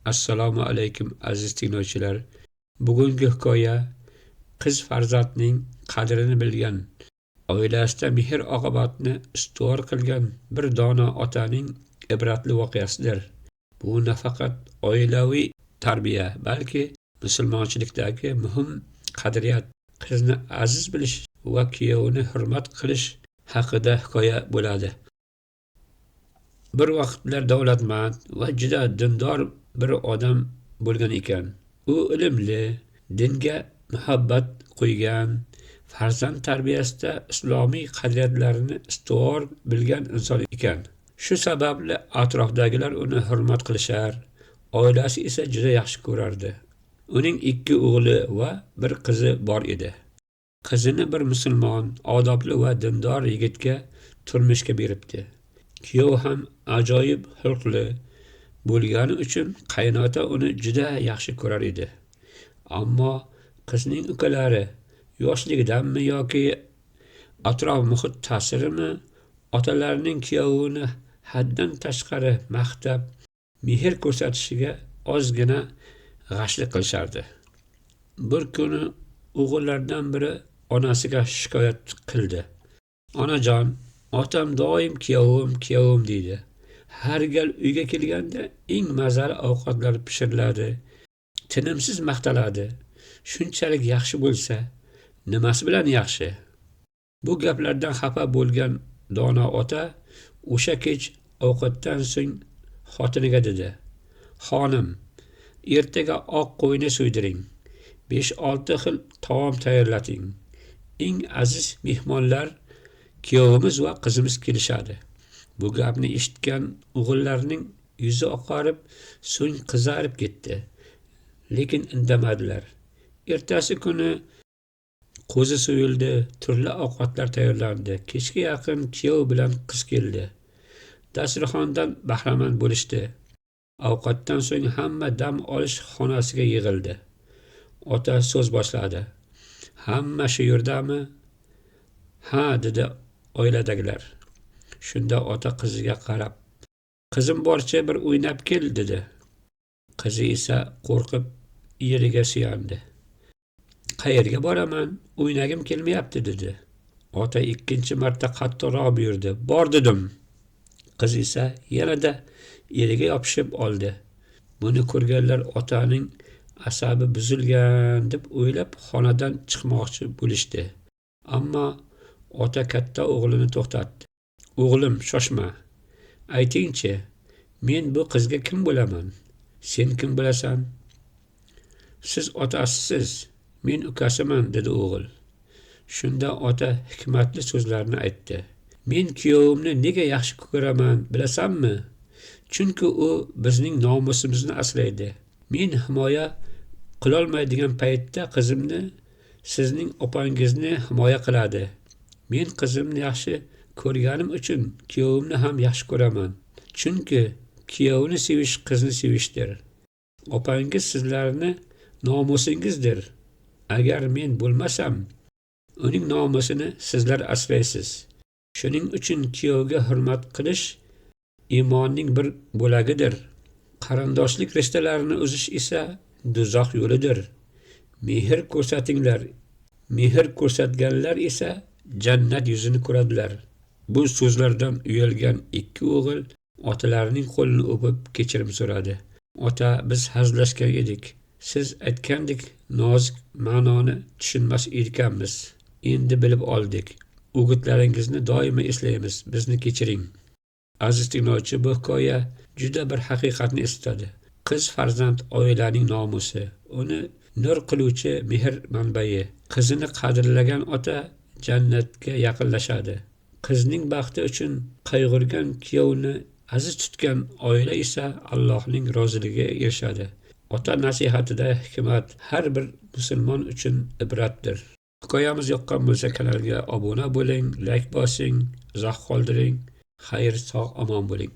Assalomu alaykum aziz tinglovchilar. Bugungi hikoya qiz farzandning qadrini bilgan, oilasida mehr-oqibatni ustuvor qilgan bir dono otaning ibratli voqeasidir. Bu nafaqat oilaviy tarbiya, balki musulmonchilikdagi muhim qadriyat, qizni aziz bilish va kuyovini hurmat qilish haqida hikoya bo'ladi. Bir vaqtlar davlatmand va juda dindor bir odam bo'lgan ekan. U ilmli, dinga muhabbat qo'ygan, farzand tarbiyasida islomiy qadriyatlarni ustuvor bilgan inson ekan. Shu sababli atrofdagilar uni hurmat qilishar, oilasi esa juda yaxshi ko'rardi. Uning 2 o'g'li va bir qizi bor edi. Qizini bir musulmon, odobli va dindor yigitga turmushga beribdi. Kuyov ham ajoyib xulqli bo'lgani uchun qaynota uni juda yaxshi ko'rar edi. Ammo qizning ukalari yoshligidanmi yoki atrof muhit ta'sirimi otalarining kuyovini haddan tashqari maqtab, mehr ko'rsatishiga ozgina g'ashlik qilishardi. Bir kuni o'g'illardan biri onasiga shikoyat qildi. Onajon, otam doim kuyovim deydi. Har gal uyga kelganda eng mazali ovqatlar pishiriladi, tinimsiz maqtaladi. Shunchalik yaxshi bo'lsa, nimasi bilan yaxshi? Bu gaplardan xafa bo'lgan dono ota o'sha kech ovqatdan so'ng xotiniga dedi: "Xonim, ertaga oq qo'yni so'ydiring, 5-6 xil taom tayyorlating. Eng aziz mehmonlar kuyovimiz va qizimiz kelishadi." Bu gapni eshitgan o'g'illarning yuzi oqarib, so'ng qizarib ketdi, lekin indamadilar. Ertasi kuni qo'zi so'yildi, turli ovqatlar tayyorlandi. Kechga yaqin kuyov bilan qiz keldi. Dasturxondan bahramand bo'lishdi. Ovqatdan so'ng hamma dam olish xonasiga yig'ildi. Ota so'z boshladi. "Hamma shu yerdami?" "Ha", dedi oiladagilar. Shunda ota qiziga qarab, "Qizim borcha bir o'ynab kel", dedi. Qizi esa qo'rqib yeriga suyandi. "Qayerga boraman? O'ynagim kelmayapti", dedi. Ota 2 marta qattiqroq buyurdi. "Bor", dedim. Qiz esa yanada yeriga yopishib oldi. Buni ko'rganlar otaning asabi buzilgan deb o'ylab xonadan chiqmoqchi bo'lishdi. Ammo ota katta o'g'lini to'xtatdi. "O'g'lim, shoshma. Aytingchi, men bu qizga kim bo'laman? Sen kim bo'lasan?" "Siz otasisiz, men ukasiman", dedi o'g'il. Shunda ota hikmatli so'zlarni aytdi. "Men kuyovimni nega yaxshi ko'raman, bilasanmi? Chunki u bizning nomusimizni asraydi. Men himoya qilolmaydigan paytda qizimni sizning opangizni himoya qiladi. Men qizimni yaxshi ko'rganim uchun kuyovimni ham yaxshi ko'raman. Chunki kuyovni sevish qizni sevishdir. Opangiz sizlarni nomusingizdir. Agar men bo'lmasam, uning nomusini sizlar asraysiz. Shuning uchun kuyovga hurmat qilish iymonning bir bo'lagidir. Qarindoshlik rishtalarini uzish esa do'zax yo'lidir. Mehr ko'rsatinglar. Mehr ko'rsatganlar esa jannat yuzini ko'radilar." Bu so'zlardan uyalgan 2 o'g'il otalarining qo'lini o'pib kechirim so'radi. "Ota, biz hazillashgan edik. Siz aytgandek nozik ma'noni tushunmas ekanmiz. Endi bilib oldik. O'gitlaringizni doimo eslaymiz. Bizni kechiring." Aziz tinglovchi, bu hikoya juda bir haqiqatni eslatadi. Qiz farzand oilaning nomusi, uni nur qiluvchi mehr manbai. Qizini qadrlagan ota jannatga yaqinlashadi. Qizning baxti uchun qayg'urgan kuyovni aziz tutgan oila esa Allohning roziligiga erishadi. Ota nasihatida hikmat har bir musulmon uchun ibratdir. Hikoyamiz yoqqan bo'lsa kanalga obuna bo'ling, like bosing, izoh qoldiring. Xayr, sog', omon bo'ling.